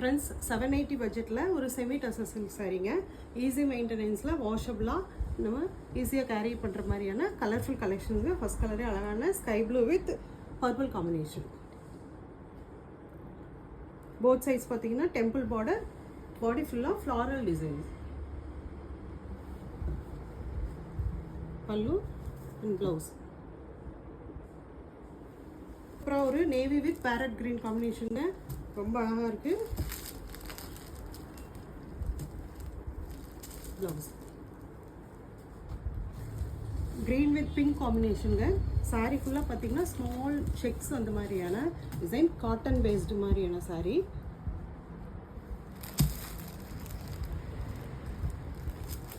Friends 780 பட்ஜெட்டில் ஒரு semi tussar silk சாரீங்க. Easy மெயின்டெனன்ஸில் வாஷபிளாக நம்ம ஈஸியாக கேரி பண்ணுற மாதிரியான கலர்ஃபுல் கலெக்ஷனுங்க. ஃபர்ஸ்ட் கலரே அழகான sky blue with purple combination. Both sides பார்த்தீங்கன்னா டெம்பிள் பார்டர், பாடி ஃபுல்லாக floral design. Pallu and blouse. அப்புறம் ஒரு நேவி வித் பேரட் கிரீன் காம்பினேஷனுங்க. ரொம்ப அழகாக இருக்குது. ப்ளவுஸ் க்ரீன் வித் பிங்க் காம்பினேஷனுங்க. சாரீ ஃபுல்லாக பார்த்தீங்கன்னா ஸ்மால் செக்ஸ் அந்த மாதிரியான டிசைன், காட்டன் பேஸ்டு மாதிரியான சாரீ.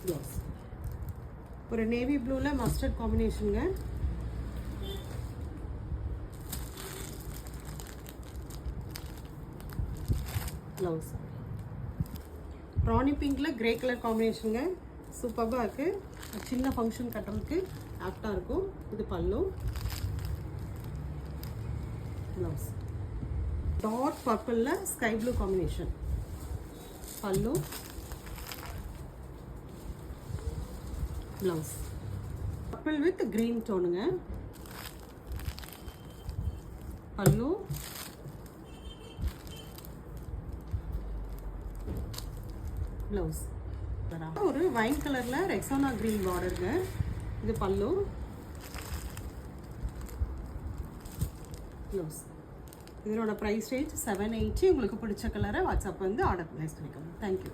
ப்ளவுஸ் ஒரு நேவி ப்ளூவில் மஸ்டர்ட் காம்பினேஷனுங்க. ப்ளவுஸ் ராணி பிங்க்கில் கிரே கலர் காம்பினேஷனுங்க. சூப்பராக இருக்குது. சின்ன ஃபங்க்ஷன் கட்டுறதுக்கு ஆப்டாக இருக்கும். இது பல்லு. ப்ளவுஸ் டார்க் பர்பிளில் sky blue combination. Pallu. Blouse purple with green டோனுங்க. பல்லு. ப்ளவுஸ் ஒரு வைன் கலரில் ரெக்ஸானா கிரீன் பார்டருங்க. இது பல்லு. ப்ளவுஸ். இதனோட ப்ரைஸ் ரேஞ்ச் 780. உங்களுக்கு பிடிச்ச கலரை வாட்ஸ்அப் வந்து ஆர்டர் ப்ளேஸ் பண்ணிக்கோங்க. தேங்க்யூ.